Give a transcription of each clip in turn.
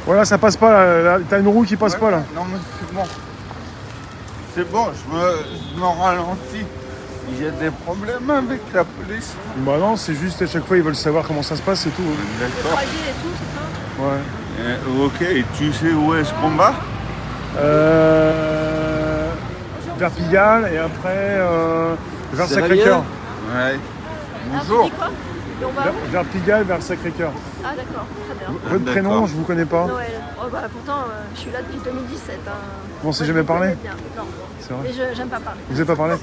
Voilà, ça passe pas là. T'as une roue qui passe pas là. Non mais c'est bon. C'est bon, je me ralentis. Il y a des problèmes avec la police. Bah non, c'est juste à chaque fois ils veulent savoir comment ça se passe et tout. D'accord. Trajet et tout, c'est ça? Ouais. Ok, et tu sais où est-ce qu'on va? Vers Pigalle et après vers Ça va Sacré-Cœur. Ouais. Ah, Bonjour. tu dis quoi? Et on va où? Vers Pigalle, vers Sacré-Cœur. Ah d'accord, très bien. Votre D'accord. prénom, je vous connais pas. Noël. Oh, bah, pourtant, je suis là depuis 2017. Hein. On s'est Moi, jamais je vous parlé? connais bien. Non, C'est vrai. mais j'aime pas parler. Vous n'avez pas parlé?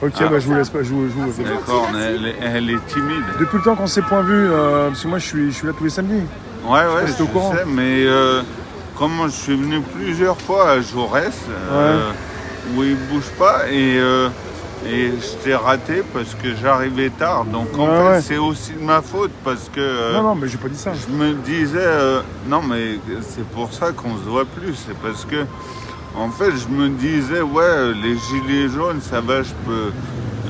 Ok, Ah. bah je vous laisse pas. Je vous- D'accord, elle est timide. Depuis le temps qu'on s'est point vu, parce que moi je suis là tous les samedis. Ouais, pas si t'es au courant. je sais, mais comme je suis venu plusieurs fois à Jaurès, où il bouge pas, et je t'ai raté parce que j'arrivais tard. Donc en Ouais, fait, ouais. c'est aussi de ma faute parce que Non, non, mais j'ai pas dit ça. je me disais, non, mais c'est pour ça qu'on se voit plus. C'est parce que, en fait, je me disais, ouais, les gilets jaunes, ça va, je peux.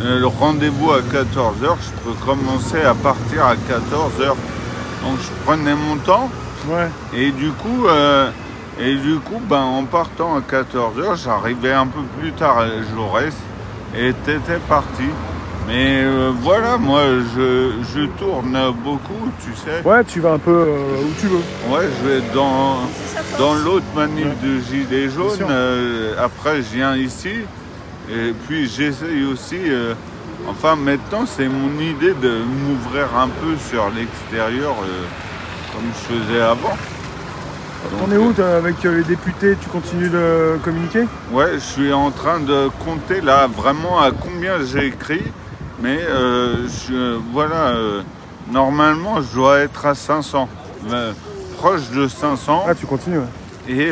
Le rendez-vous à 14h, je peux commencer à partir à 14h. Donc je prenais mon temps. Ouais. Et du coup, ben, en partant à 14h, j'arrivais un peu plus tard à Jaurès et t'étais parti. Mais voilà, moi, je tourne beaucoup, tu sais. Ouais, tu vas un peu où tu veux. Ouais, je vais dans l'autre manif de Gilets sûr. jaunes. Après, je viens ici. Et puis, j'essaye aussi... enfin, maintenant, c'est mon idée de m'ouvrir un peu sur l'extérieur comme je faisais avant. T'en es où toi, avec les députés? Tu continues de communiquer? Ouais, je suis en train de compter là vraiment à combien j'ai écrit, mais voilà, normalement je dois être à 500, proche de 500. Ah, tu continues, ouais. Et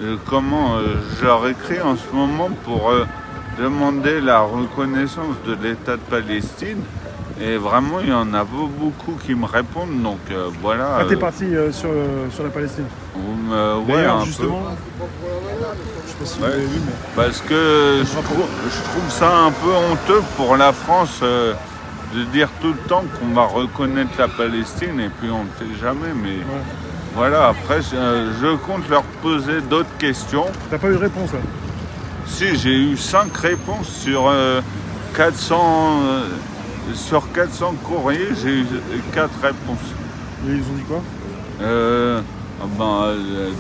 je leur écris en ce moment pour demander la reconnaissance de l'État de Palestine. Et vraiment, il y en a beaucoup qui me répondent, donc voilà. Ah, t'es parti sur la Palestine. Ouais, D'ailleurs, un justement, peu. je sais pas si vous Ouais. avez vu, mais... Parce que je trouve ça un peu honteux pour la France de dire tout le temps qu'on va reconnaître la Palestine et puis on ne le fait jamais. Mais voilà, après, je compte leur poser d'autres questions. T'as pas eu de réponse, là? Si, j'ai eu 5 réponses sur 400... sur 400 courriers, j'ai eu 4 réponses. Et ils ont dit quoi?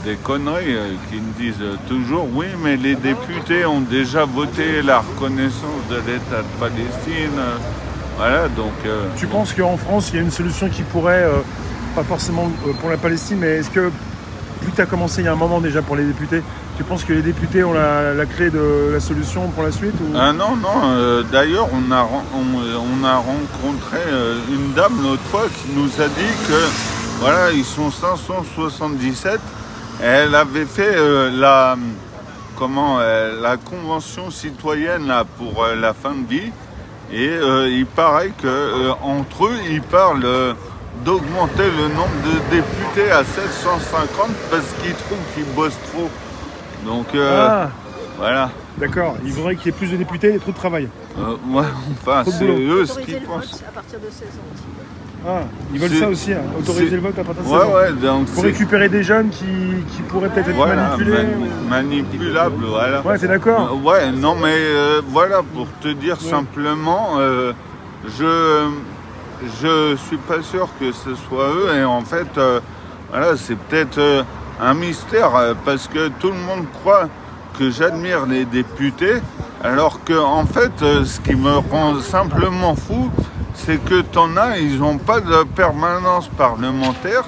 Des conneries qui me disent toujours oui, mais les députés ont déjà voté la reconnaissance de l'État de Palestine. Voilà, donc. Tu penses qu'en France, il y a une solution qui pourrait, pas forcément pour la Palestine, mais est-ce que, vu que tu as commencé il y a un moment déjà pour les députés, tu penses que les députés ont la clé de la solution pour la suite ou... Ah non, non. D'ailleurs, on a rencontré une dame l'autre fois qui nous a dit que voilà, ils sont 577. Elle avait fait la convention citoyenne là, pour la fin de vie. Et il paraît qu'entre eux, ils parlent d'augmenter le nombre de députés à 750 parce qu'ils trouvent qu'ils bossent trop. Donc voilà. D'accord, il faudrait qu'il y ait plus de députés et trop de travail. Ouais, enfin, Trop de c'est boulot. eux ce Autoriser qu'ils le pensent. vote à partir de 16 ans aussi. Ah, ils veulent C'est- ça aussi, hein, autoriser c'est- le vote à partir de 16 ans. Ouais, donc Pour récupérer des jeunes qui pourraient peut-être être voilà, manipulés. manipulable, voilà. Ouais, t'es d'accord? Ouais, non, mais voilà, pour te dire simplement, je suis pas sûr que ce soit eux, et en fait, voilà, c'est peut-être un mystère, parce que tout le monde croit que j'admire les députés, alors que, en fait, ce qui me rend simplement fou, c'est que t'en as, ils n'ont pas de permanence parlementaire,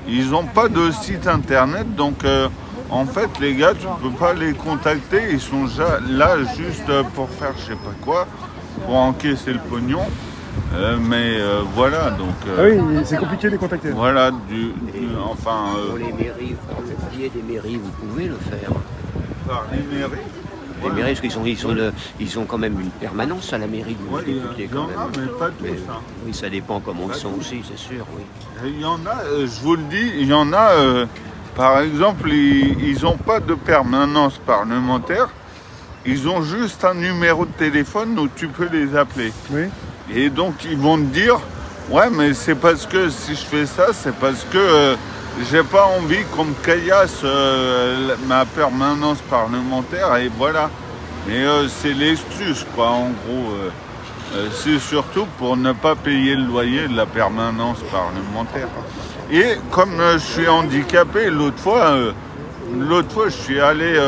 ils n'ont pas de site internet, donc en fait les gars, tu peux pas les contacter, ils sont là juste pour faire je sais pas quoi, pour encaisser le pognon, mais voilà, donc Ah oui, c'est compliqué de les contacter. voilà, enfin, Pour les mairies, pour le biais des mairies, vous pouvez le faire. par les mairies. Les mairies, parce qu'ils ont quand même une permanence à la mairie du Ouais, il député y quand en a, même. mais pas tous, Mais hein. oui, ça dépend comment ils sont aussi, c'est sûr, oui. Il y en a, je vous le dis, il y en a, par exemple, ils n'ont pas de permanence parlementaire, ils ont juste un numéro de téléphone où tu peux les appeler. Oui. Et donc ils vont te dire, ouais, mais c'est parce que si je fais ça, c'est parce que j'ai pas envie qu'on me caillasse ma permanence parlementaire et voilà. Et c'est l'excuse quoi, en gros. C'est surtout pour ne pas payer le loyer de la permanence parlementaire. Et comme je suis handicapé, l'autre fois, je suis allé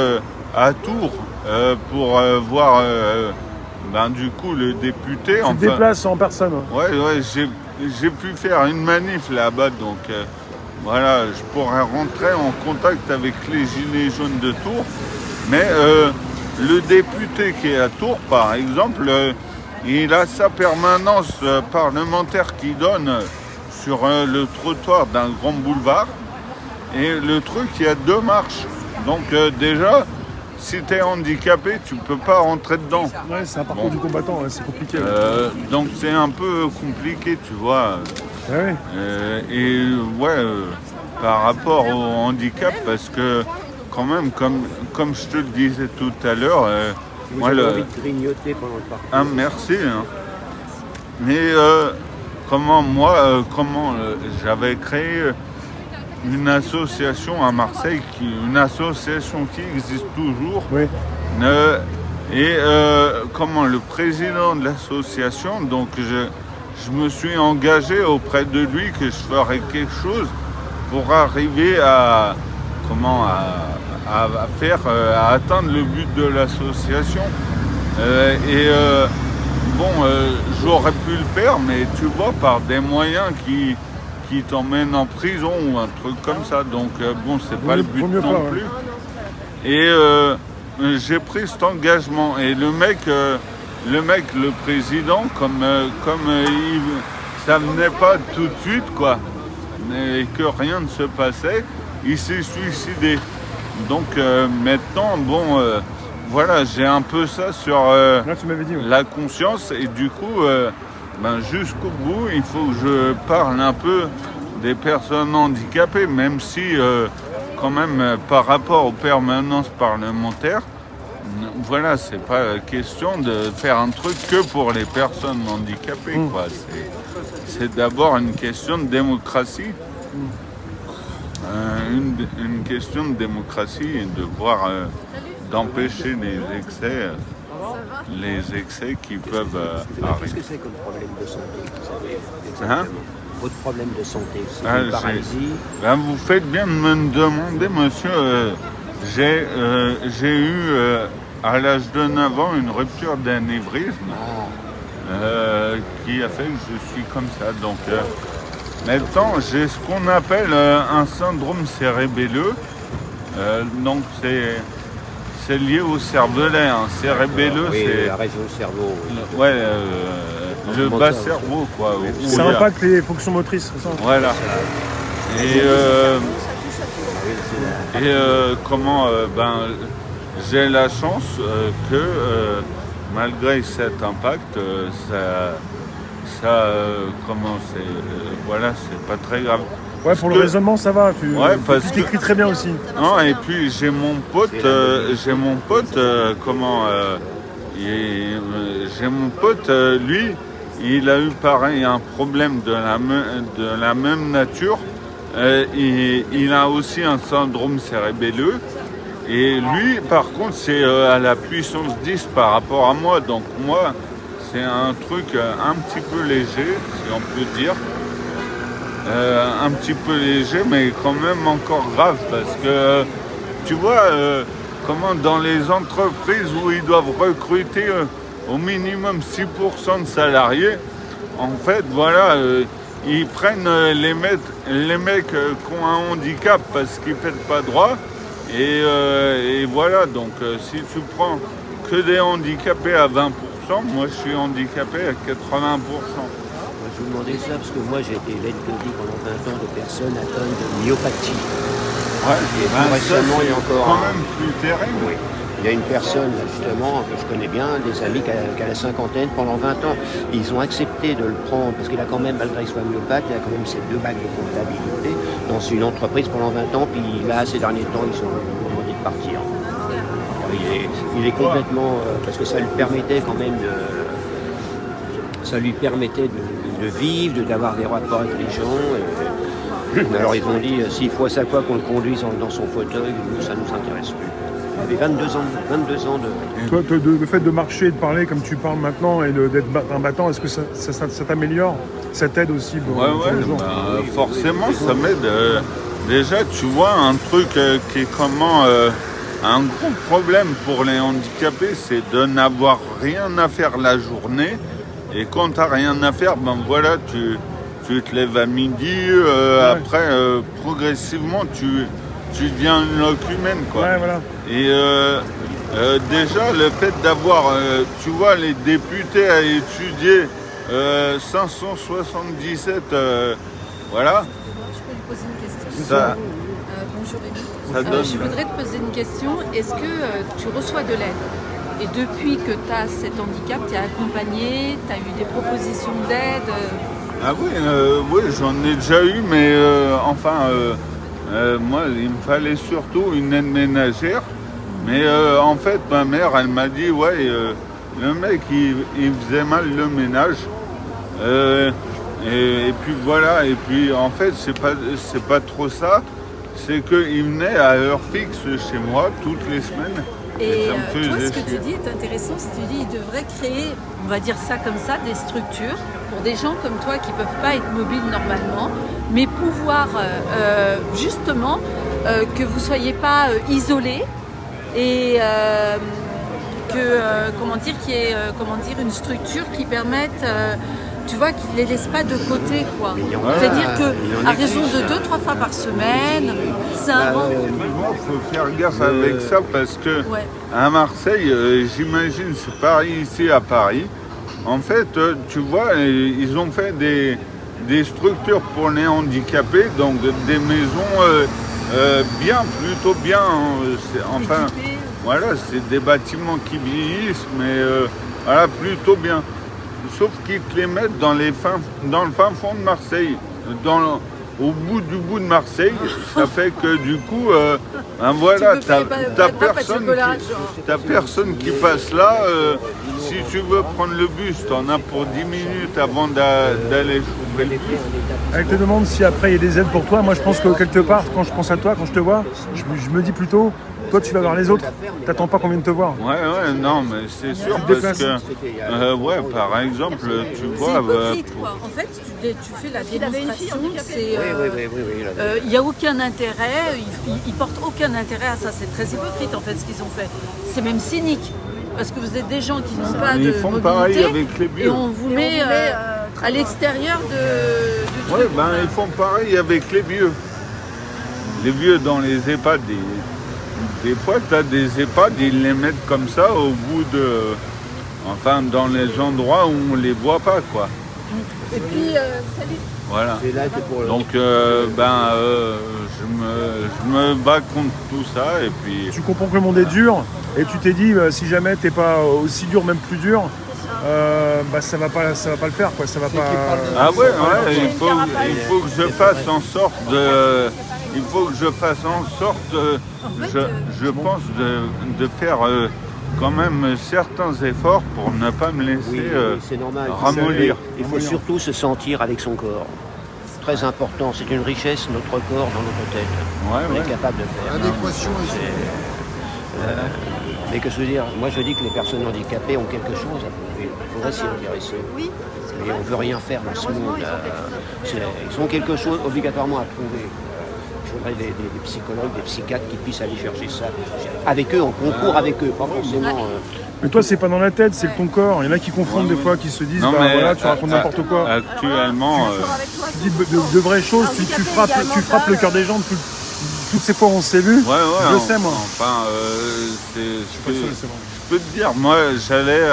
à Tours pour voir du coup le député. Tu te déplaces en personne. Ouais, j'ai pu faire une manif là-bas, donc voilà, je pourrais rentrer en contact avec les Gilets jaunes de Tours. Mais le député qui est à Tours, par exemple, il a sa permanence parlementaire qui donne sur le trottoir d'un grand boulevard. Et le truc, il y a 2 marches. Donc déjà, si tu es handicapé, tu peux pas rentrer dedans. Ouais, c'est un parcours du combattant, c'est compliqué. Donc c'est un peu compliqué, tu vois. Ouais. Par rapport au handicap, parce que quand même, comme je te le disais tout à l'heure, Vous avez envie de grignoter pendant le parcours. Ah, merci. Hein. Mais j'avais créé une association à Marseille, une association qui existe toujours. Oui. Le président de l'association, donc je me suis engagé auprès de lui que je ferais quelque chose pour arriver à atteindre le but de l'association. J'aurais pu le faire, mais tu vois, par des moyens qui t'emmènent en prison ou un truc comme ça. Donc c'est pas le but non plus. Et j'ai pris cet engagement. Et le président, comme ça venait pas tout de suite, quoi, et que rien ne se passait, il s'est suicidé. Donc maintenant, voilà, j'ai un peu ça sur Là, tu m'avais dit, ouais. la conscience et du coup, jusqu'au bout, il faut que je parle un peu des personnes handicapées, même si, quand même, par rapport aux permanences parlementaires, voilà, c'est pas question de faire un truc que pour les personnes handicapées, quoi. C'est d'abord une question de démocratie. Une question de démocratie et de voir d'empêcher les excès qui peuvent arriver. Qu'est-ce que c'est comme problème de santé, vous savez? Votre problème de santé, c'est une paralysie? Vous faites bien de me demander, monsieur. J'ai eu, à l'âge de 9 ans, une rupture d'anévrisme qui a fait que je suis comme ça. Donc, maintenant, j'ai ce qu'on appelle un syndrome cérébelleux. Donc, c'est lié au cervelet. Cérébelleux, c'est la région du cerveau. Le bas cerveau, quoi. Ça impacte les fonctions motrices, c'est ça? Voilà. J'ai la chance que malgré cet impact, c'est pas très grave. Ouais, pour le raisonnement, ça va. Tu t'écris très bien aussi. Non, et puis j'ai mon pote, lui, il a eu pareil un problème de la même nature. Il a aussi un syndrome cérébelleux. Et lui, par contre, c'est à la puissance 10 par rapport à moi. Donc moi, c'est un truc un petit peu léger, si on peut dire. Un petit peu léger, mais quand même encore grave. Parce que, tu vois, comment dans les entreprises où ils doivent recruter au minimum 6% de salariés, en fait, voilà, ils prennent les mecs qui ont un handicap parce qu'ils ne pètent pas droit. Et voilà, donc si tu prends que des handicapés à 20%, moi je suis handicapé à 80%. Je vous demandais ça parce que moi j'ai été l'aide de vie pendant 20 ans de personnes atteintes de myopathie. Ouais, et récemment, il y a encore quand même plus terrible. Oui. Il y a une personne, justement, que je connais bien, des amis qui a la cinquantaine, pendant 20 ans, ils ont accepté de le prendre, parce qu'il a quand même, malgré qu'il soit myopathe, il a quand même ses 2 bacs de comptabilité dans une entreprise pendant 20 ans, puis là, ces derniers temps, ils ont demandé de partir. Il est complètement... parce que ça lui permettait quand même de vivre, d'avoir des rapports avec les gens. Alors ils ont dit, s'il faut à chaque fois qu'on le conduise dans son fauteuil, nous, ça ne nous intéresse plus. Il avait 22 ans de... Toi, le fait de marcher et de parler comme tu parles maintenant et d'être un battant, est-ce que ça t'améliore? Ça t'aide aussi pour les jours? Forcément, ça m'aide. Déjà, tu vois, un truc qui est comment... un gros problème pour les handicapés, c'est de n'avoir rien à faire la journée. Et quand tu n'as rien à faire, ben voilà, tu te lèves à midi. Après, progressivement, tu deviens une loque humaine, quoi. Ouais, voilà. Et déjà, le fait d'avoir, tu vois, les députés à étudier 577, voilà. Je peux lui poser une question. Ça, Bonjour Rémi. ça donne. Je voudrais te poser une question. Est-ce que tu reçois de l'aide? Et depuis que tu as cet handicap, tu es accompagné, tu as eu des propositions d'aide? Ah oui, oui, j'en ai déjà eu, mais moi, il me fallait surtout une aide ménagère. Mais en fait, ma mère, elle m'a dit, ouais, le mec, il faisait mal le ménage. Et puis voilà, et puis en fait, c'est pas trop ça. C'est qu'il venait à heure fixe chez moi toutes les semaines. Et ça me toi, faisait ce que tu chier. dis est intéressant. Si tu dis, il devrait créer, on va dire ça comme ça, des structures pour des gens comme toi qui ne peuvent pas être mobiles normalement, mais pouvoir justement que vous ne soyez pas isolés et qu'il y ait une structure qui permette, tu vois, qui ne les laisse pas de côté, quoi. C'est-à-dire qu'à raison de 2-3 fois par semaine, c'est un bon... Il faut faire gaffe avec ça parce que Ouais. à Marseille, j'imagine, c'est pareil ici à Paris. En fait, tu vois, ils ont fait des structures pour les handicapés, donc des maisons plutôt bien. Enfin, Équipés. voilà, c'est des bâtiments qui vieillissent, mais voilà, plutôt bien. Sauf qu'ils te les mettent dans le fin fond de Marseille, au bout de Marseille. Ça fait que du coup, ben voilà, Tu peux faire t'as personne qui passe là. Si tu veux prendre le bus, t'en as pour 10 minutes avant d'aller choper le bus. Elle te demande si après il y a des aides pour toi. Moi, je pense que quelque part, quand je pense à toi, quand je te vois, je me dis plutôt, toi, tu vas voir les autres. T'attends pas qu'on vienne te voir. Ouais, non, mais c'est sûr te parce déplaces. que, ouais, par exemple, tu C'est vois, hypocrite, quoi. En fait, tu fais la S'il avait une fille démonstration, handicapée. c'est... Oui. Il n'y a aucun intérêt, ils portent aucun intérêt à ça. C'est très hypocrite en fait ce qu'ils ont fait. C'est même cynique. Parce que vous êtes des gens qui n'ont pas ils de font mobilité pareil avec les et vieux. on vous met à l'extérieur du Ouais, truc. ben ils font pareil avec les vieux. Les vieux dans les EHPAD, des fois tu as des EHPAD, ils les mettent comme ça au bout de... Enfin, dans les endroits où on les voit pas, quoi. Et puis, salut. Voilà. Et là, c'est pour Donc, je me bats contre tout ça et puis... Tu comprends que le monde est dur et tu t'es dit, si jamais t'es pas aussi dur, même plus dur, bah ça va pas le faire, quoi. Ça va pas. Ah ouais, il faut que je fasse en sorte de... Il faut que je fasse en sorte, je pense, de faire quand même certains efforts pour ne pas me laisser c'est normal. ramollir. Il faut surtout se sentir avec son corps. Très important, c'est une richesse, notre corps dans notre tête. On est capable de faire. L'adéquation Mais que je veux dire, moi je dis que les personnes handicapées ont quelque chose à prouver. Il faudrait s'y intéresser. Oui, Mais on ne veut rien faire dans ce monde. Ils ont quelque chose obligatoirement à prouver. Il faudrait des psychologues, des psychiatres qui puissent aller chercher ça. Avec eux, on concourt avec eux, pas forcément. Mais toi, c'est pas dans la tête, c'est ton corps. Il y en a qui confondent des fois, qui se disent, Non, bah mais voilà, tu racontes n'importe quoi. Actuellement, Tu dis de vraies choses, tu frappes le cœur des gens depuis toutes ces fois où on s'est vu. Je le sais, moi. Enfin, Je suis pas seul, c'est vrai. je peux te dire, moi, j'allais,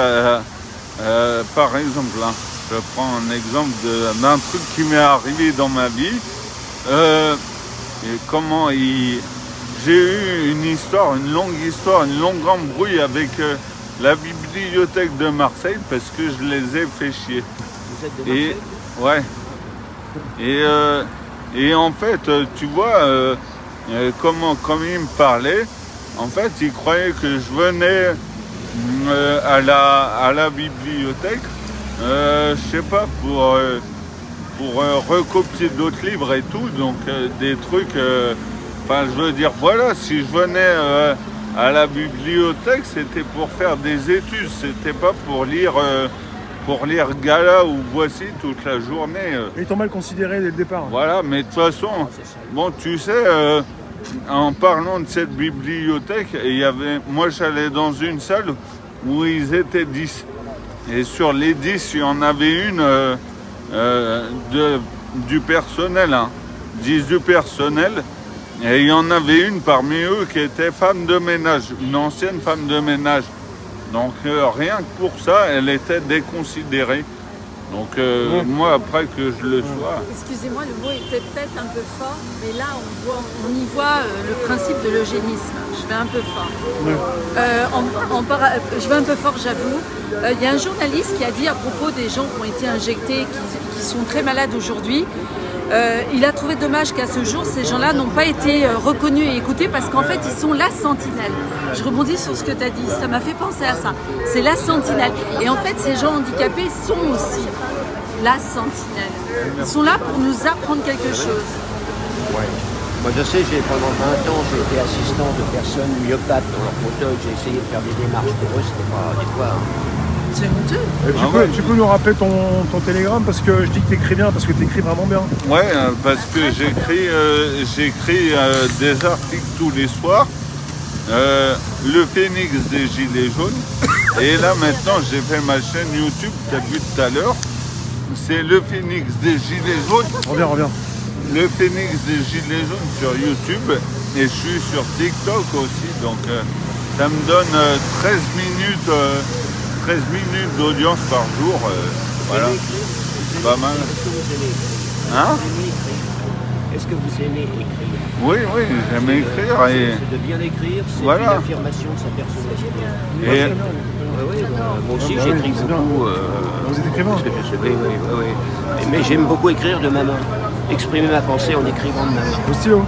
par exemple, hein, je prends un exemple d'un truc qui m'est arrivé dans ma vie. Et comment j'ai eu une longue embrouille avec la bibliothèque de Marseille parce que je les ai fait chier. Vous êtes de Marseille ? Ouais. Et en fait, tu vois, comme ils me parlaient, en fait, ils croyaient que je venais à la bibliothèque, je sais pas, pour recopier d'autres livres et tout, donc des trucs, enfin je veux dire, voilà, si je venais à la bibliothèque, c'était pour faire des études, c'était pas pour lire Gala ou Voici toute la journée. Ils t'ont mal considéré dès le départ. Voilà, mais de toute façon, bon, tu sais, en parlant de cette bibliothèque, moi j'allais dans une salle où ils étaient 10. Et sur les 10, il y en avait une du personnel, 10 du personnel. Et il y en avait une parmi eux qui était femme de ménage, une ancienne femme de ménage. Donc rien que pour ça, elle était déconsidérée. Donc moi, après que je le sois... Excusez-moi, le mot était peut-être un peu fort, mais là on y voit le principe de l'eugénisme. Je vais un peu fort. Je vais un peu fort, j'avoue. Il y a un journaliste qui a dit à propos des gens qui ont été injectés, qui sont très malades aujourd'hui, il a trouvé dommage qu'à ce jour, ces gens-là n'ont pas été reconnus et écoutés parce qu'en fait, ils sont la sentinelle. Je rebondis sur ce que tu as dit, ça m'a fait penser à ça. C'est la sentinelle. Et en fait, ces gens handicapés sont aussi la sentinelle. Ils sont là pour nous apprendre quelque chose. Ouais. Moi, je sais, pendant 20 ans, j'ai été assistant de personnes myopathes dans leur fauteuil. J'ai essayé de faire des démarches pour eux, c'était pas des fois... C'est honteux. Tu peux nous rappeler ton télégramme parce que je dis que tu écris bien, parce que tu écris vraiment bien. Ouais, parce que j'écris des articles tous les soirs. Le Phénix des Gilets jaunes. Et là maintenant j'ai fait ma chaîne YouTube, tu as vu tout à l'heure. C'est le Phénix des Gilets jaunes. Reviens. Le Phénix des Gilets jaunes sur YouTube. Et je suis sur TikTok aussi. Donc ça me donne 13 minutes d'audience par jour. Voilà. C'est pas mal. Hein? Est-ce que vous aimez écrire? Oui, j'aime écrire. Et... C'est de bien écrire, c'est voilà. une affirmation de sa personnalité. Et... Moi aussi j'écris beaucoup. Vous êtes écrivain? Oui. Mais j'aime beaucoup écrire de ma main. Exprimer ma pensée en écrivant de ma main. Au stylo?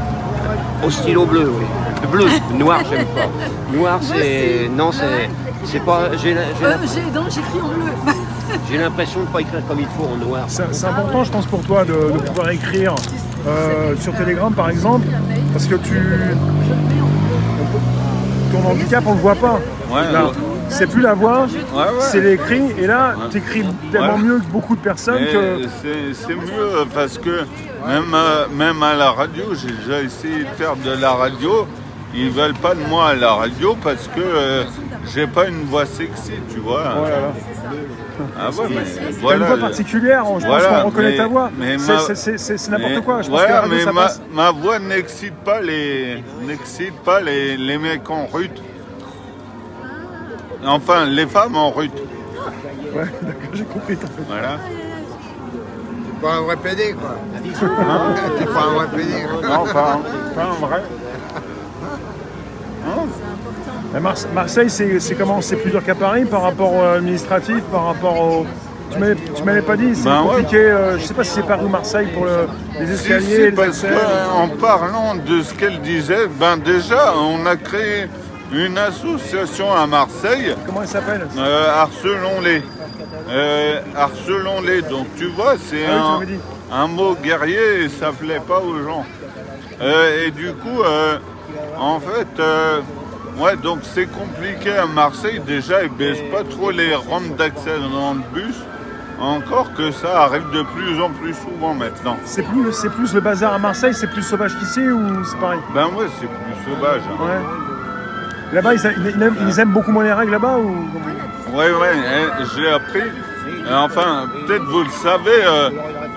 Au stylo bleu, oui. Bleu, noir j'aime pas. Noir c'est... Non, c'est pas... J'écris en bleu. J'ai l'impression de ne pas écrire comme il faut en noir. C'est important, je pense, pour toi de pouvoir écrire sur Telegram, par exemple, parce que ton handicap, on le voit pas. Ouais, là, c'est plus la voix, c'est l'écrit, et là, Ouais. tu écris tellement mieux que beaucoup de personnes que... C'est mieux parce que même à la radio, j'ai déjà essayé de faire de la radio. Ils veulent pas de moi à la radio parce que j'ai pas une voix sexy, tu vois. Voilà. Ah ouais, mais T'as voilà. une voix particulière, je pense qu'on reconnaît ta voix. C'est n'importe quoi, je pense que la radio, ça passe. Ma voix n'excite pas les mecs en rut. Enfin, les femmes en rut. Ouais, d'accord, j'ai compris. Voilà. T'es pas un vrai PD, quoi. T'es pas un vrai PD. Non, pas un vrai. Mais Marseille, c'est comment? C'est plus dur qu'à Paris par rapport au administratif, par rapport au... Tu m'avais pas dit, c'est compliqué, je sais pas si c'est Paris ou Marseille pour les escaliers, les parce accès. qu'en parlant de ce qu'elle disait, déjà, on a créé une association à Marseille. Comment elle s'appelle? Harcelons-les. Harcelons-les. Donc tu vois, c'est un mot guerrier et ça plaît pas aux gens. Et du coup, en fait, donc c'est compliqué à Marseille. Déjà, ils baissent pas trop les rampes d'accès dans le bus. Encore que ça arrive de plus en plus souvent maintenant. C'est plus le bazar à Marseille, c'est plus sauvage qu'ici ou c'est pareil? Ben ouais, c'est plus sauvage. Hein. Ouais. Là-bas, ils aiment beaucoup moins les règles là-bas ou... Ouais, j'ai appris. Enfin, peut-être vous le savez,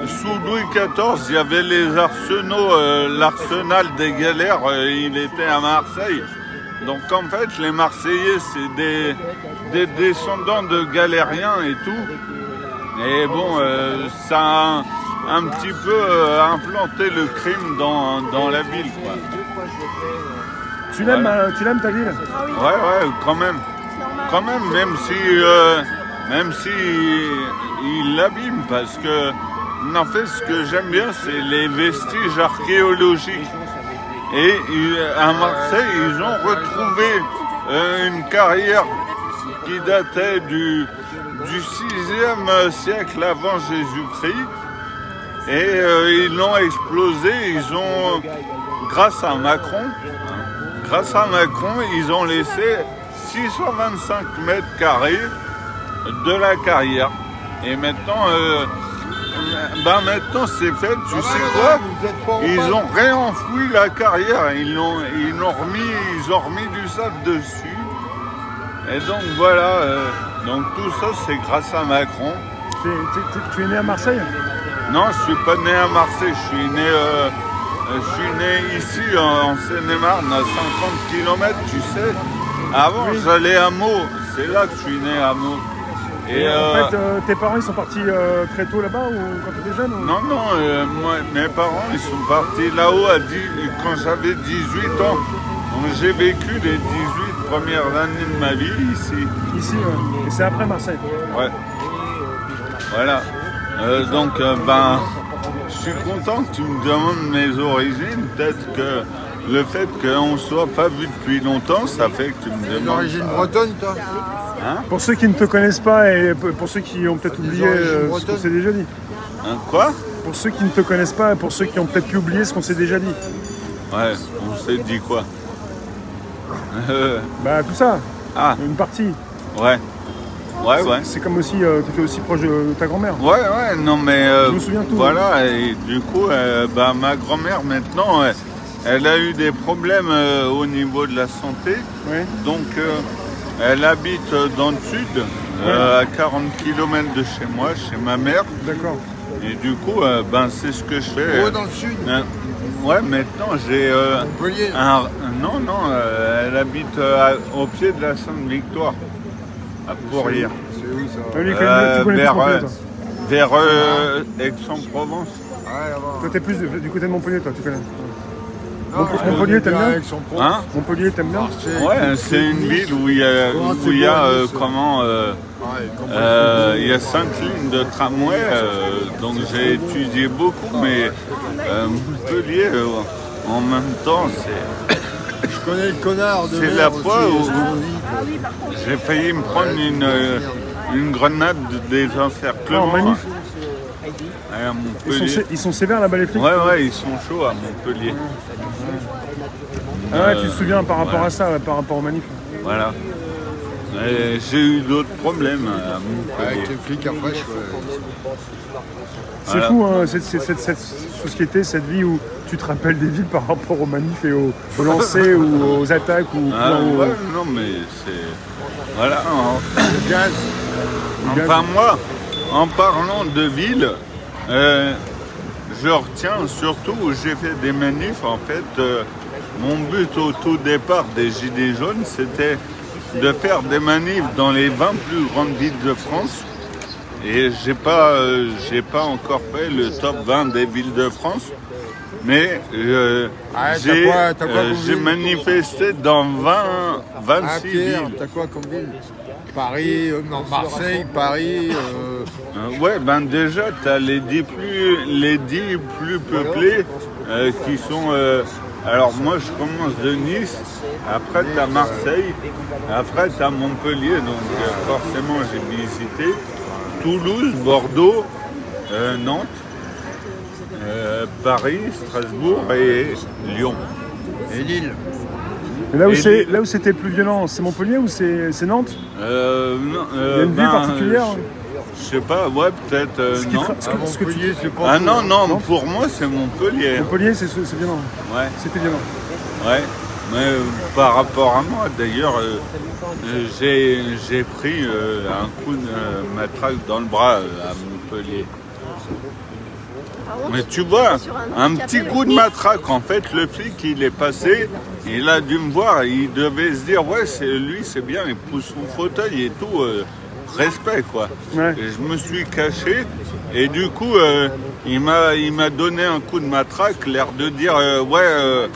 sous Louis XIV, il y avait les arsenaux, l'arsenal des galères, il était à Marseille. Donc en fait, les Marseillais, c'est des descendants de galériens et tout. Et bon, ça a un petit peu implanté le crime dans la ville, quoi. Tu l'aimes ta ville? Ouais, quand même. Quand même, même si il l'abîme, parce que, en fait, ce que j'aime bien, c'est les vestiges archéologiques. Et à Marseille, ils ont retrouvé une carrière qui datait du 6e siècle avant Jésus-Christ. Et ils l'ont explosé, grâce à Macron, ils ont laissé 625 mètres carrés de la carrière. Et maintenant, maintenant c'est fait, tu sais quoi? Ils ont réenfoui la carrière, ils ont remis du sable dessus. Et donc voilà, donc tout ça c'est grâce à Macron. Tu es né à Marseille? Non, je suis pas né à Marseille, je suis né ici en Seine-et-Marne, à 50 km, tu sais. Avant, oui. J'allais à Meaux, c'est là que je suis né à Meaux. Et en fait, tes parents, ils sont partis très tôt là-bas ou quand tu étais jeune ou... Non, moi, mes parents, ils sont partis là-haut quand j'avais 18 ans. Donc j'ai vécu les 18 premières années de ma vie ici. Ici, ouais. Et c'est après Marseille? Ouais. Voilà. Je suis content que tu me demandes mes origines. Peut-être que le fait qu'on ne soit pas vu depuis longtemps, ça fait que tu me demandes. D'origine bretonne, toi? Hein? Pour ceux qui ne te connaissent pas et pour ceux qui ont peut-être oublié ce qu'on s'est déjà dit. Hein, quoi? Pour ceux qui ne te connaissent pas et pour ceux qui ont peut-être pu oublier ce qu'on s'est déjà dit. Ouais, on s'est dit quoi? Bah tout ça. Ah. Une partie. Ouais. Ouais. C'est comme aussi, tu étais aussi proche de ta grand-mère. Ouais, non mais... je me souviens tout. Voilà, et du coup, ma grand-mère maintenant, elle a eu des problèmes au niveau de la santé. Ouais. Donc, elle habite dans le sud, à 40 km de chez moi, chez ma mère. D'accord. Et du coup, c'est ce que je fais. Dans le sud ouais, maintenant j'ai... Montpellier. Non, elle habite au pied de la Sainte-Victoire. À Pourrières. C'est où ça? Tu connais vers Aix-en-Provence. Toi, t'es plus du côté de Montpellier, toi, tu connais. Montpellier, t'aimes bien? Hein? Montpellier, t'aimes bien? Ouais, c'est une ville où il y a, il y a 5 lignes de tramway, donc j'ai étudié beaucoup, mais Montpellier, en même temps, c'est... Je connais le connard de c'est la fois où j'ai failli me prendre une grenade des encerclements. Oh, magnifique. À Montpellier. Ils sont sévères là-bas les flics? Ouais, ils sont chauds à Montpellier. Ah ouais, tu te souviens par rapport à ça, par rapport aux manifs? Voilà. J'ai eu d'autres problèmes à Montpellier. Avec les flics après, c'est fou, hein, cette société, cette vie où tu te rappelles des villes par rapport aux manifs et aux lancers ou aux attaques ou non mais c'est... Voilà. Le gaz. Enfin moi, en parlant de ville, je retiens surtout où j'ai fait des manifs. En fait, mon but au tout départ des Gilets jaunes, c'était de faire des manifs dans les 20 plus grandes villes de France. Et j'ai pas encore fait le top 20 des villes de France, mais j'ai manifesté dans 26 villes. T'as quoi comme ville? Paris, Marseille, Paris. Ouais, déjà t'as les 10 plus peuplés qui sont. Alors moi je commence de Nice, après t'as Marseille, après t'as Montpellier, donc forcément j'ai visité. Toulouse, Bordeaux, Nantes, Paris, Strasbourg et Lyon. Et Lille. Et là où c'était plus violent, c'est Montpellier ou c'est Nantes? Non, il y a une ville particulière? Je sais pas, ouais, peut-être Nantes. Montpellier, c'est pas... non, pour moi c'est Montpellier. Montpellier, c'est violent. Ouais. C'était violent. Ouais, mais par rapport à moi, d'ailleurs, j'ai pris un coup de matraque dans le bras à Montpellier. Mais tu vois, un petit coup de matraque, en fait, le flic, il est passé, il a dû me voir, il devait se dire, ouais, c'est bien, il pousse son fauteuil et tout, respect, quoi. Ouais. Et je me suis caché, et du coup, il m'a donné un coup de matraque, l'air de dire, ouais,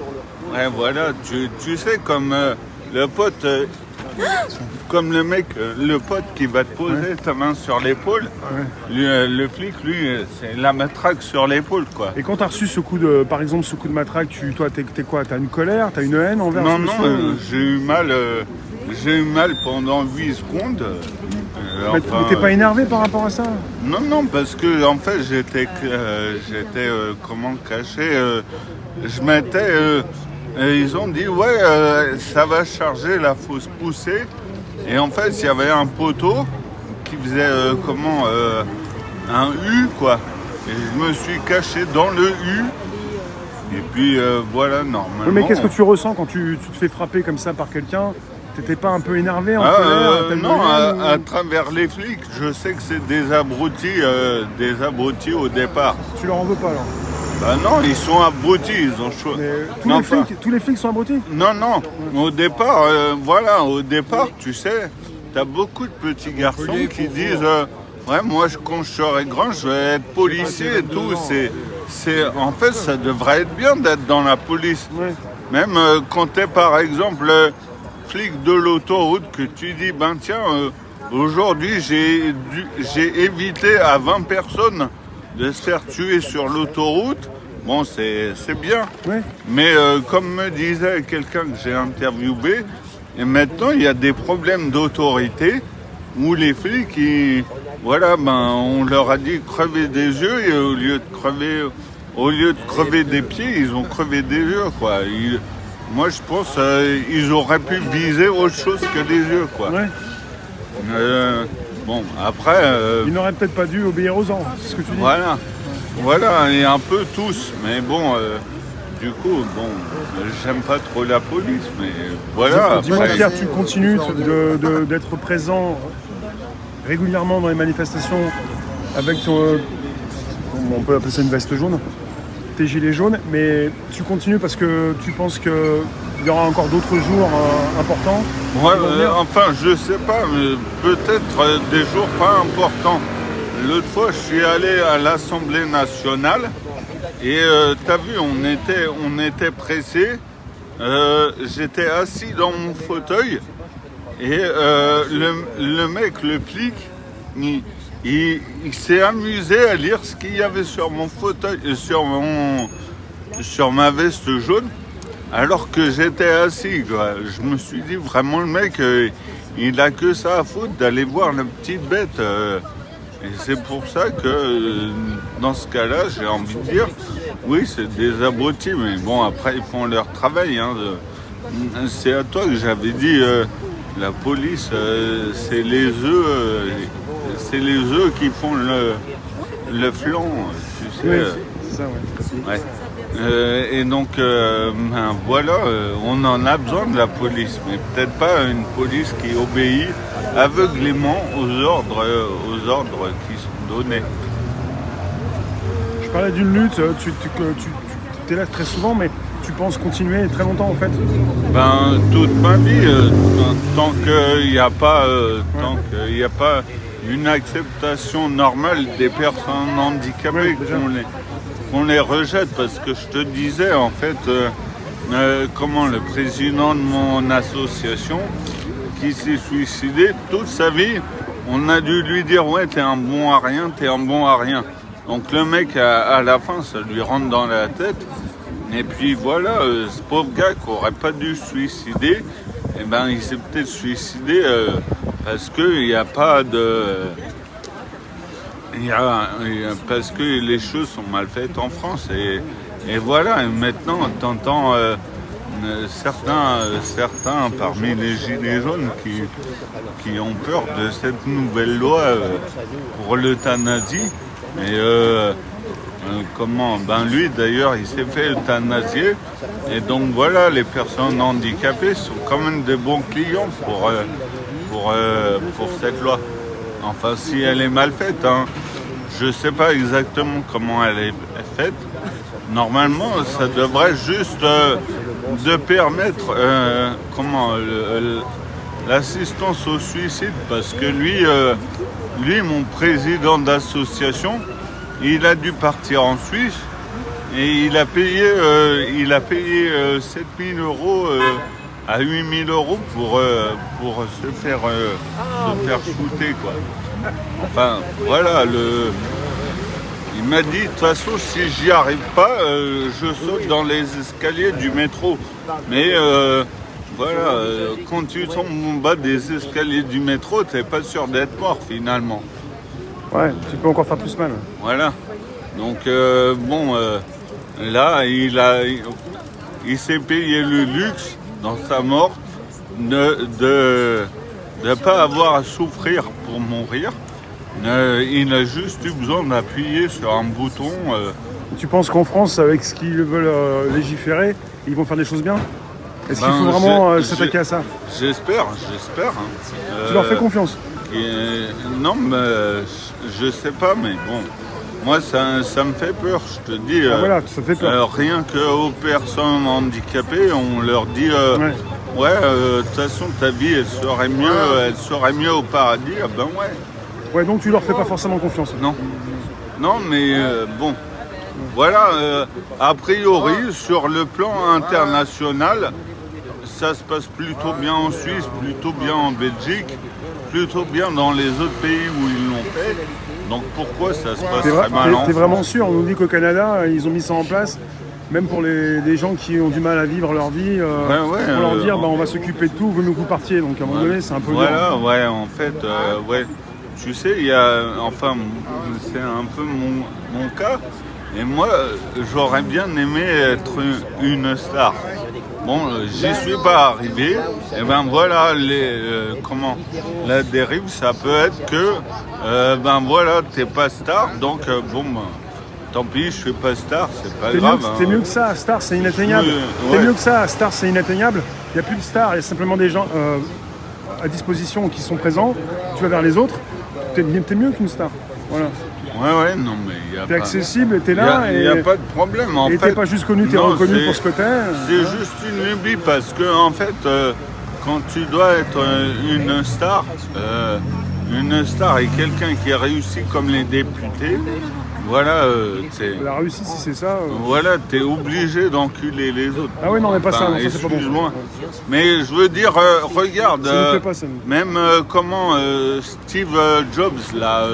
voilà, tu sais, comme le pote... Comme le mec, le pote qui va te poser ta main sur l'épaule, le flic, lui, c'est la matraque sur l'épaule, quoi. Et quand t'as reçu par exemple, ce coup de matraque, toi, t'es quoi? T'as une colère? T'as une haine envers ce monsieur? Non, j'ai eu mal pendant 8 secondes. Mais t'es pas énervé par rapport à ça? Non, non, parce que en fait j'étais comment caché. Je m'étais. Ils ont dit ouais, ça va charger la fausse poussée. Et en fait, il y avait un poteau qui faisait un U quoi. Et je me suis caché dans le U. Et puis voilà, normalement. Oui, mais qu'est-ce que tu ressens quand tu te fais frapper comme ça par quelqu'un? T'étais pas un peu énervé en colère? Non, à travers les flics, je sais que c'est des abrutis au départ. Tu leur en veux pas alors? Bah non, ils sont abrutis, ils ont choisi. Tous les flics sont abrutis? Non, non, au départ, tu sais, t'as beaucoup de petits garçons qui disent ouais, moi quand je serai grand, je vais être policier et tout. En fait, ça devrait être bien d'être dans la police. Ouais. Même quand t'es par exemple flic de l'autoroute, que tu dis ben tiens, aujourd'hui j'ai évité à 20 personnes de se faire tuer sur l'autoroute. Bon, c'est bien. Ouais. Mais comme me disait quelqu'un que j'ai interviewé, et maintenant il y a des problèmes d'autorité où les flics, on leur a dit crever des yeux et au lieu de crever des pieds, ils ont crevé des yeux quoi. Moi je pense ils auraient pu viser autre chose que des yeux quoi. Ouais. Bon après. Ils n'auraient peut-être pas dû obéir aux ordres, c'est ce que tu dis. Voilà. Voilà, et un peu tous, mais bon, du coup, j'aime pas trop la police, mais voilà. Dis-moi Pierre, tu continues d'être présent régulièrement dans les manifestations avec ton, on peut appeler ça une veste jaune, tes gilets jaunes, mais tu continues parce que tu penses qu'il y aura encore d'autres jours importants? Ouais, enfin, je sais pas, mais peut-être des jours pas importants. L'autre fois, je suis allé à l'Assemblée nationale et t'as vu, on était pressés. J'étais assis dans mon fauteuil et le mec, le flic, il s'est amusé à lire ce qu'il y avait sur mon fauteuil, sur ma veste jaune, alors que j'étais assis, quoi. Je me suis dit vraiment le mec, il a que ça à foutre d'aller voir la petite bête. Et c'est pour ça que dans ce cas-là, j'ai envie de dire, oui, c'est des abrutis, mais bon, après, ils font leur travail. Hein. C'est à toi que j'avais dit, la police, c'est les œufs qui font le flanc, tu sais. Oui, c'est ça, ouais. Ouais. Et donc, voilà, on en a besoin de la police, mais peut-être pas une police qui obéit aveuglément aux ordres qui sont donnés. Je parlais d'une lutte, tu es là très souvent, mais tu penses continuer très longtemps en fait? Ben, toute ma vie, tant qu'il n'y a pas une acceptation normale des personnes handicapées, qu'on les rejette, parce que je te disais en fait, comment le président de mon association qui s'est suicidé toute sa vie, on a dû lui dire ouais, t'es un bon à rien. Donc le mec à la fin, ça lui rentre dans la tête. Et puis voilà, ce pauvre gars qui aurait pas dû se suicider, eh ben il s'est peut-être suicidé parce que il n'y a pas de, parce que les choses sont mal faites en France et voilà. Et maintenant, t'entends certains parmi les gilets jaunes qui ont peur de cette nouvelle loi pour l'euthanasie. Et lui d'ailleurs il s'est fait euthanasier et donc voilà, les personnes handicapées sont quand même des bons clients pour cette loi. Enfin, si elle est mal faite, hein. Je sais pas exactement comment elle est faite. Normalement, ça devrait juste de permettre l'assistance au suicide, parce que lui, mon président d'association, il a dû partir en Suisse et il a payé 7 000 euros à 8 000 euros pour se faire shooter, quoi. Enfin, voilà, il m'a dit, de toute façon, si j'y arrive pas, je saute dans les escaliers du métro. Mais voilà, quand tu tombes en bas des escaliers du métro, t'es pas sûr d'être mort finalement. Ouais, tu peux encore faire plus mal. Voilà. Donc là, il s'est payé le luxe dans sa mort de ne pas avoir à souffrir pour mourir. Il a juste eu besoin d'appuyer sur un bouton. Tu penses qu'en France, avec ce qu'ils veulent légiférer, ils vont faire des choses bien? Est-ce qu'il faut vraiment s'attaquer à ça? J'espère. Hein. Tu leur fais confiance? Non, mais je sais pas, mais bon. Moi, ça me fait peur, je te dis. Voilà, ça fait peur. Rien qu'aux personnes handicapées, on leur dit de toute façon, ta vie, elle serait mieux au paradis. Ah ben ouais. Ouais, donc tu leur fais pas forcément confiance. Non, mais bon. Voilà, a priori, sur le plan international, ça se passe plutôt bien en Suisse, plutôt bien en Belgique, plutôt bien dans les autres pays où ils l'ont fait. Donc pourquoi ça se passe très mal en France? T'es vraiment sûr? On nous dit qu'au Canada, ils ont mis ça en place, même pour les gens qui ont du mal à vivre leur vie, pour leur dire on va s'occuper de tout, vous partiez. Donc à un moment donné, c'est un peu dur. Ouais, en fait, tu sais, c'est un peu mon cas. Et moi, j'aurais bien aimé être une star. Bon, j'y suis pas arrivé. Et ben voilà, la dérive, ça peut être que, t'es pas star. Donc, tant pis, je suis pas star, c'est pas grave. T'es mieux que ça, star, c'est inatteignable. T'es mieux que ça, star, c'est inatteignable. Il n'y a plus de stars, il y a simplement des gens à disposition qui sont présents. Tu vas vers les autres, t'es mieux qu'une star. Voilà. Ouais, non, mais il y a t'es accessible, t'es là. Il n'y a pas de problème. En fait, t'es pas juste connu, t'es reconnu pour ce que t'es. C'est juste une lubie parce que, en fait, quand tu dois être une star et quelqu'un qui a réussi comme les députés, voilà. Elle a réussi si c'est ça. Voilà, t'es obligé d'enculer les autres. Ah oui, non, mais pas ça, non, ça c'est pas bon. Excuse-moi. Mais je veux dire, regarde, même comment Steve Jobs, là.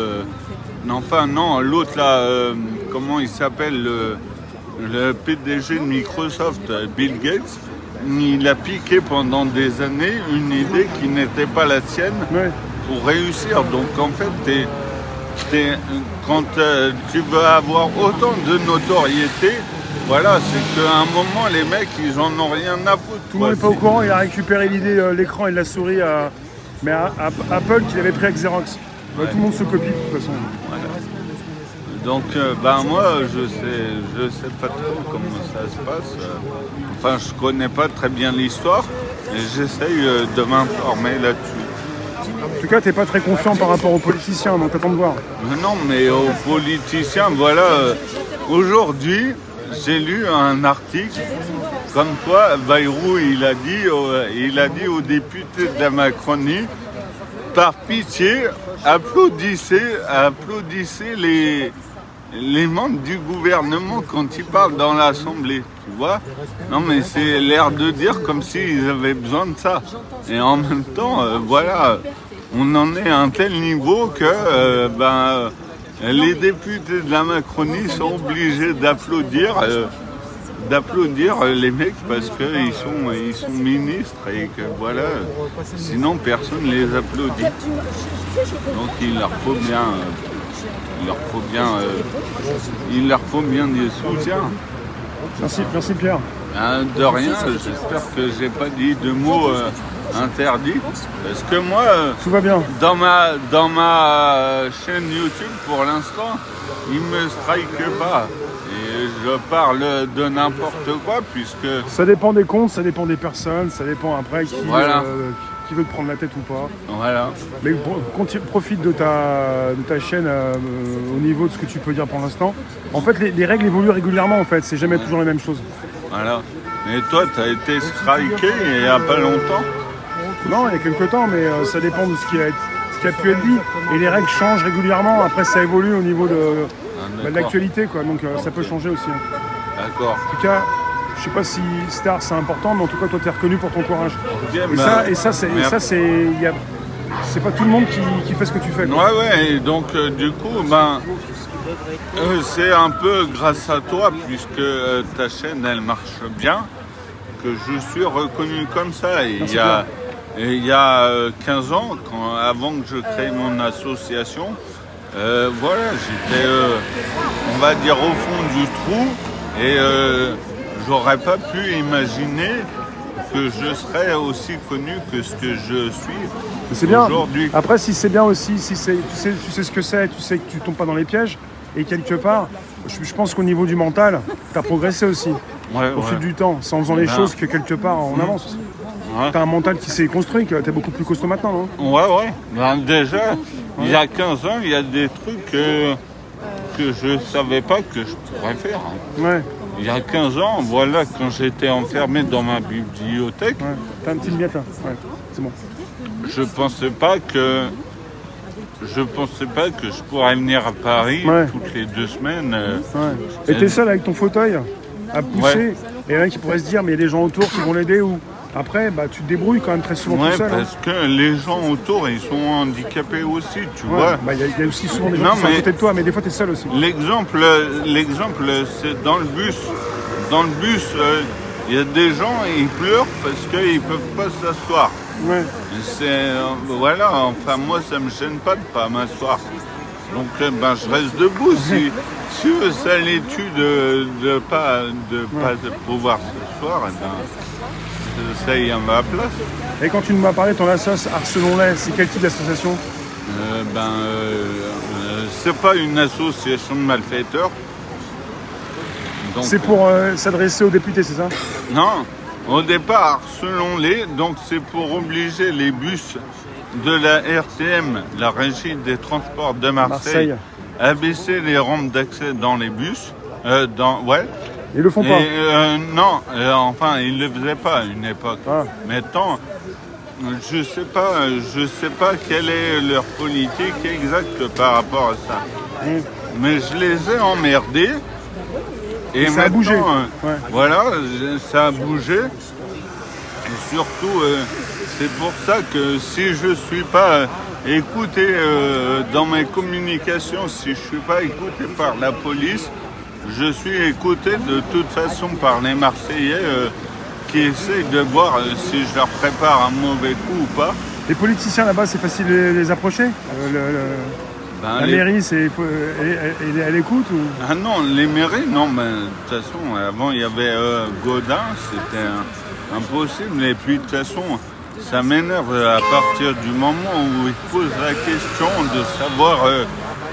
L'autre là, comment il s'appelle, le PDG de Microsoft, Bill Gates, il a piqué pendant des années une idée qui n'était pas la sienne pour réussir. Donc en fait, quand tu veux avoir autant de notoriété, voilà, c'est qu'à un moment, les mecs, ils en ont rien à foutre. Tout le monde n'est pas au courant, il a récupéré l'idée, l'écran et la souris mais à Apple qu'il avait pris avec Xerox. Tout le monde se copie de toute façon. Voilà. Donc moi je sais pas trop comment ça se passe. Enfin je connais pas très bien l'histoire et j'essaye de m'informer là-dessus. En tout cas t'es pas très confiant par rapport aux politiciens, donc t'attends de voir. Non mais aux politiciens, voilà. Aujourd'hui j'ai lu un article comme quoi Bayrou il a dit aux députés de la Macronie, par pitié, applaudissez les membres du gouvernement quand ils parlent dans l'Assemblée, tu vois. Non mais c'est l'air de dire comme s'ils avaient besoin de ça. Et en même temps, on en est à un tel niveau que les députés de la Macronie sont obligés d'applaudir les mecs parce qu'ils sont ministres et que voilà, sinon personne les applaudit. Donc il leur faut bien des soutiens. Merci Pierre. De rien, j'espère que j'ai pas dit de mots interdits. Parce que moi, tout va bien. Dans ma chaîne YouTube pour l'instant, ils me strikent pas. Et je parle de n'importe quoi puisque... Ça dépend des comptes, ça dépend des personnes, ça dépend après qui veut te prendre la tête ou pas. Voilà. Mais profite de ta chaîne au niveau de ce que tu peux dire pour l'instant. En fait, les règles évoluent régulièrement en fait, c'est jamais toujours la même chose. Voilà. Mais toi, tu as été striké il n'y a pas longtemps? Non, il y a quelques temps, mais ça dépend de ce qui a pu être dit. Et les règles changent régulièrement, après ça évolue au niveau de l'actualité, quoi. Donc ça peut changer aussi. D'accord. En tout cas, je sais pas si star c'est important, mais en tout cas toi tu es reconnu pour ton courage. C'est pas tout le monde qui fait ce que tu fais, quoi. Ouais, et donc du coup, c'est un peu grâce à toi puisque ta chaîne elle marche bien. que je suis reconnu comme ça. Et Non, il y a 15 ans, avant que je crée mon association, voilà, j'étais, on va dire, au fond du trou et j'aurais pas pu imaginer que je serais aussi connu que ce que je suis C'est bien. aujourd'hui. Après, si c'est bien aussi, si c'est, tu sais ce que c'est, tu sais que tu tombes pas dans les pièges. Et quelque part, je pense qu'au niveau du mental, tu as progressé aussi au fil du temps. C'est en faisant les choses que quelque part on avance aussi. Ouais. Tu as un mental qui s'est construit, tu es beaucoup plus costaud maintenant, non? Ouais. Ben, déjà, il y a 15 ans, il y a des trucs que je savais pas que je pourrais faire. Ouais. Il y a 15 ans, voilà, quand j'étais enfermé dans ma bibliothèque, Ouais. T'as un petit miette là. Ouais. C'est bon. je pensais pas que je pourrais venir à Paris Ouais. toutes les 2 semaines. Ouais. Et t'es seul avec ton fauteuil à pousser. Ouais. Et il y en a qui pourraient se dire, mais il y a des gens autour qui vont l'aider ou. Après, bah, tu te débrouilles quand même très souvent Ouais, tout seul. parce que les gens autour, ils sont handicapés aussi, tu Ouais. vois. Bah, il y a aussi souvent des gens Non, qui sont à mais- côté de toi, mais des fois t'es seul aussi. L'exemple, c'est dans le bus. Dans le bus, il y a des gens, ils pleurent parce qu'ils peuvent pas s'asseoir. Ouais. Voilà, enfin moi ça me gêne pas de pas m'asseoir. Donc ben je reste debout. Si ça les tue de pas pouvoir s'asseoir, eh ben, ça y est à ma place. Et quand tu m'as parlé de ton assos Harcelons-les, c'est quel type d'association? C'est pas une association de malfaiteurs. Donc, C'est pour s'adresser aux députés, c'est ça? non, au départ, harcelons-les, donc c'est pour obliger les bus de la RTM, la Régie des Transports de Marseille, à baisser les rampes d'accès dans les bus. Ouais. Ils le font pas. Non, enfin, ils ne le faisaient pas à une époque. Ah. Maintenant, je sais pas quelle est leur politique exacte par rapport à ça. Mais je les ai emmerdés. Et ça a bougé. Ouais. Voilà, ça a bougé. Et surtout, c'est pour ça que si je suis pas écouté dans mes communications, si je suis pas écouté par la police, je suis écouté de toute façon par les Marseillais qui essayent de voir si je leur prépare un mauvais coup ou pas. Les politiciens là-bas, c'est facile de les approcher? La mairie, elle écoute ou... Ah non, les mairies, non, mais de toute façon, avant il y avait Gaudin, c'était impossible. Et puis de toute façon, ça m'énerve à partir du moment où ils posent la question de savoir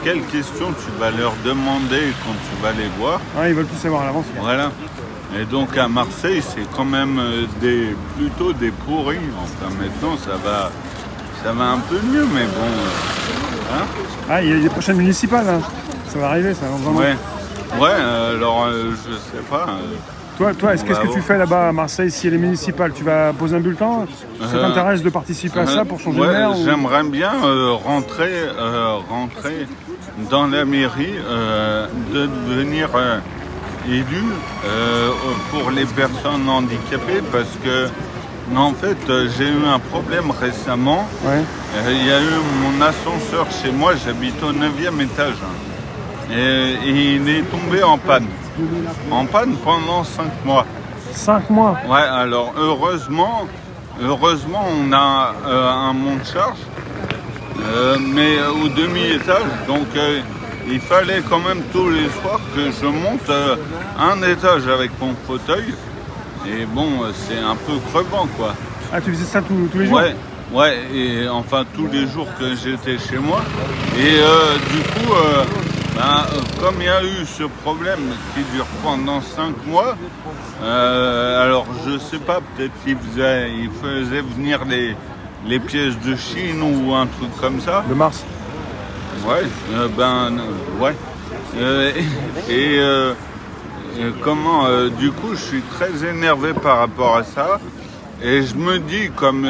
quelles questions tu vas leur demander quand tu vas les voir. Ah, ils veulent tout savoir à l'avance. Voilà. Et donc à Marseille, c'est quand même plutôt des pourris. Enfin maintenant, ça va un peu mieux, mais bon. Ah, il y a les prochaines municipales, hein. Ça va arriver, ça va vraiment. Ouais, alors je sais pas. Toi, qu'est-ce que tu fais là-bas à Marseille si elle est municipale? Tu vas poser un bulletin? Ça t'intéresse de participer à ça pour changer de maire ou... J'aimerais bien rentrer dans la mairie, de devenir élu pour les personnes handicapées parce que en fait j'ai eu un problème récemment. Ouais. Il y a eu mon ascenseur chez moi, j'habite au 9e étage et il est tombé en panne. En panne pendant 5 mois. 5 mois? Ouais, alors heureusement on a un monte-charge, mais au demi-étage, donc il fallait quand même tous les soirs que je monte un étage avec mon fauteuil. Et bon, c'est un peu crevant, quoi. Ah, tu faisais ça tous les jours? Ouais, et enfin tous les jours que j'étais chez moi. Et du coup, comme il y a eu ce problème qui dure pendant 5 mois, alors je sais pas, peut-être qu'il faisait venir les pièces de Chine ou un truc comme ça. De Mars? Ouais, ouais. Du coup, je suis très énervé par rapport à ça. Et je me dis, comme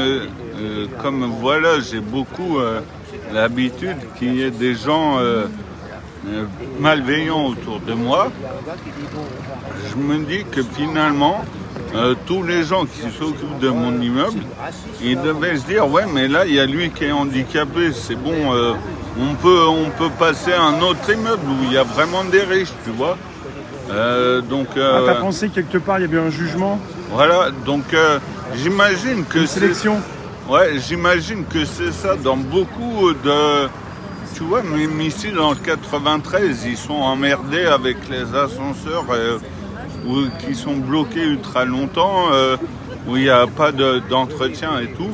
voilà, j'ai beaucoup l'habitude qu'il y ait des gens malveillants autour de moi, je me dis que finalement, tous les gens qui s'occupent de mon immeuble, ils devaient se dire, ouais, mais là, il y a lui qui est handicapé, c'est bon, on peut passer à un autre immeuble où il y a vraiment des riches, tu vois. T'as pensé quelque part, il y avait un jugement Voilà, donc j'imagine que Une sélection. Ouais, j'imagine que c'est ça dans beaucoup de... Tu vois, même ici dans le 93, ils sont emmerdés avec les ascenseurs qui sont bloqués ultra longtemps, où il n'y a pas d'entretien et tout.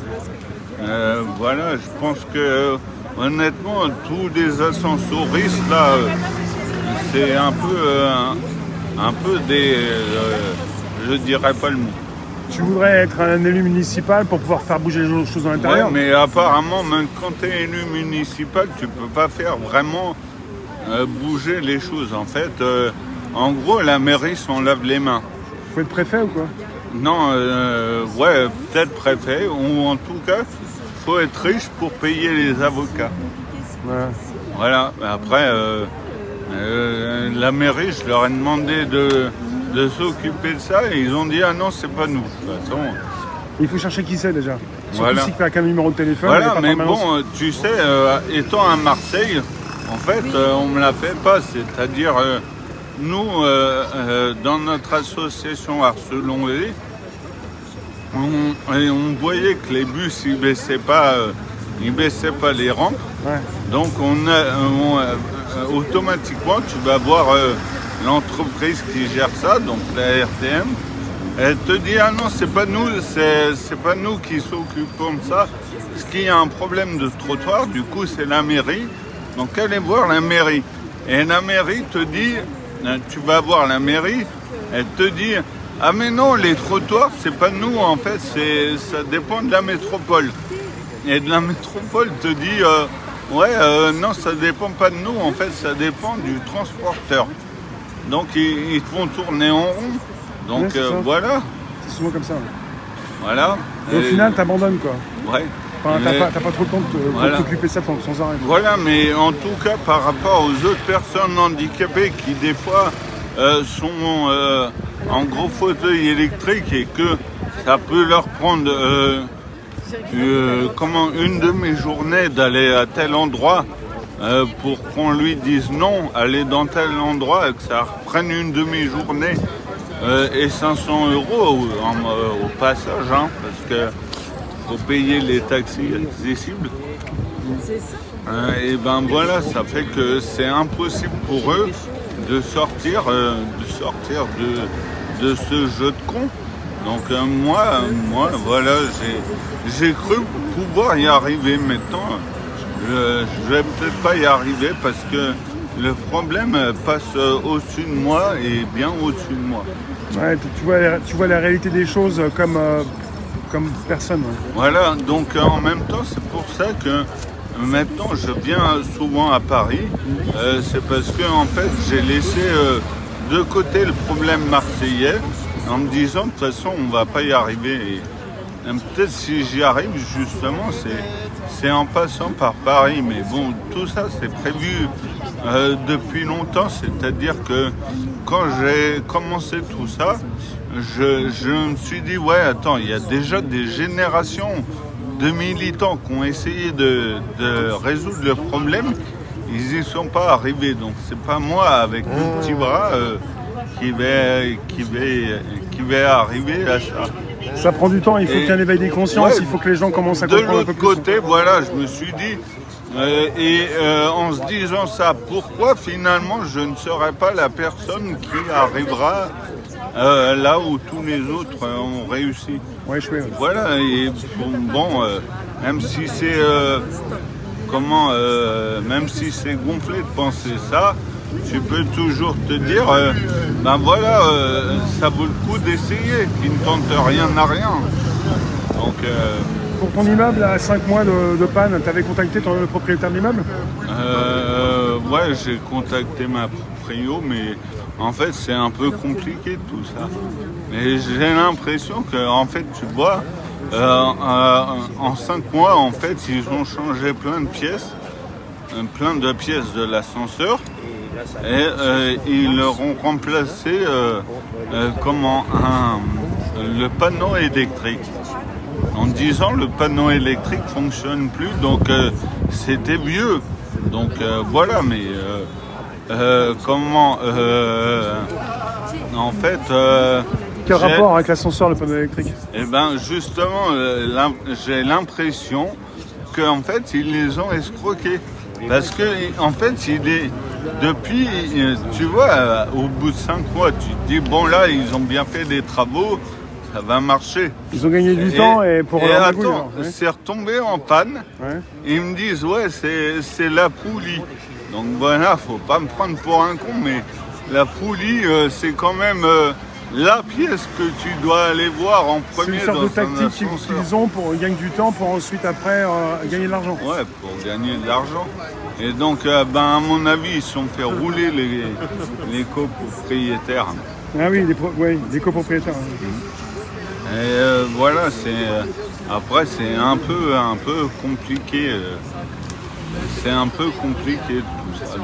Voilà, je pense que honnêtement, tous les ascensoristes là, c'est un peu des... je dirais pas le mot. Tu voudrais être un élu municipal pour pouvoir faire bouger les choses à l'intérieur? Ouais, mais apparemment, même quand tu es élu municipal, tu peux pas faire vraiment bouger les choses. En fait, en gros, la mairie s'en lave les mains. Faut être préfet ou quoi? Non, ouais, peut-être préfet, ou en tout cas, faut être riche pour payer les avocats. Ouais. Voilà, après, la mairie, je leur ai demandé de s'occuper de ça et ils ont dit ah non, c'est pas nous. De toute façon, Il faut chercher qui c'est déjà. Surtout Voilà. si tu n'as qu'un numéro de téléphone. voilà, et pas mais permanence. bon, tu sais, étant à Marseille, en fait, on me la fait pas. C'est-à-dire, nous, dans notre association Harcelons-les, on voyait que les bus, ils baissaient pas les rampes. Ouais. Donc, automatiquement, tu vas voir l'entreprise qui gère ça, donc la RTM. Elle te dit ah non, c'est pas nous qui s'occupons de ça. Parce qu'il y a un problème de trottoir, du coup c'est la mairie. Donc allez voir la mairie. Et la mairie te dit, tu vas voir la mairie, elle te dit ah mais non, les trottoirs c'est pas nous en fait, ça dépend de la métropole. Et de la métropole te dit non, ça dépend pas de nous, en fait ça dépend du transporteur. Donc ils te font tourner en rond. Donc Ouais, voilà. C'est souvent comme ça. Ouais. Voilà. Et au final, t'abandonnes quoi. Ouais. Enfin, Mais- t'as pas trop le temps de t'occuper de ça sans arrêt. Voilà, mais en tout cas, par rapport aux autres personnes handicapées qui, des fois, sont en gros fauteuil électrique et que ça peut leur prendre une demi-journée d'aller à tel endroit pour qu'on lui dise non, aller dans tel endroit et que ça reprenne une demi-journée et 500 € au passage, hein, parce que faut payer les taxis accessibles. C'est ça. Et ben voilà, ça fait que c'est impossible pour eux de sortir de ce jeu de con. Donc moi voilà, j'ai cru pouvoir y arriver. Maintenant, je vais peut-être pas y arriver parce que le problème passe au-dessus de moi et bien au-dessus de moi. Ouais, tu vois la réalité des choses comme personne. Ouais. Voilà, donc en même temps, c'est pour ça que maintenant je viens souvent à Paris. C'est parce que en fait, j'ai laissé de côté le problème marseillais en me disant de toute façon, on va pas y arriver. Et peut-être si j'y arrive, justement, c'est en passant par Paris. Mais bon, tout ça, c'est prévu depuis longtemps. C'est-à-dire que quand j'ai commencé tout ça, je me suis dit, ouais, attends, il y a déjà des générations de militants qui ont essayé de résoudre le problème. Ils n'y sont pas arrivés. Donc, c'est pas moi, avec le petit bras, qui vais arriver à ça. Ça prend du temps, il faut qu'il y ait un éveil des consciences, Ouais, il faut que les gens commencent à de comprendre un peu l'autre plus. côté, voilà, je me suis dit, en se disant ça, pourquoi finalement je ne serais pas la personne qui arrivera là où tous les autres ont réussi. Ouais, chouette. Voilà, et bon, même si c'est même si c'est gonflé de penser ça, tu peux toujours te dire, ben voilà, ça vaut le coup d'essayer, qui ne tente rien n'a rien. Donc, Pour ton immeuble, à 5 mois de panne, tu avais contacté le propriétaire de l'immeuble? ouais, j'ai contacté ma proprio, mais en fait, c'est un peu compliqué tout ça. Mais j'ai l'impression que, en fait, tu vois, en 5 mois, en fait, ils ont changé plein de pièces de l'ascenseur. Et ils leur ont remplacé le panneau électrique. En disant le panneau électrique fonctionne plus, donc c'était vieux. Donc voilà, mais en fait, Quel rapport avec l'ascenseur, le panneau électrique? Eh ben justement, j'ai l'impression qu'en fait, ils les ont escroqués. Parce que, en fait, depuis, tu vois, au bout de 5 mois, tu te dis, bon là, ils ont bien fait des travaux, ça va marcher. Ils ont gagné du temps et pour leur magouille, attends, ouais. c'est retombé en panne. Ouais. Ils me disent, ouais, c'est la poulie. Donc voilà, faut pas me prendre pour un con, mais la poulie, c'est quand même la pièce que tu dois aller voir en C'est premier une sorte dans de un tactique ascenseur. qu'ils ont pour gagner du temps pour ensuite après gagner de l'argent. Ouais, pour gagner de l'argent. Et donc, à mon avis, ils se sont fait rouler les copropriétaires. Ah oui, les copropriétaires. Et voilà, après, c'est un peu compliqué. C'est un peu compliqué tout ça.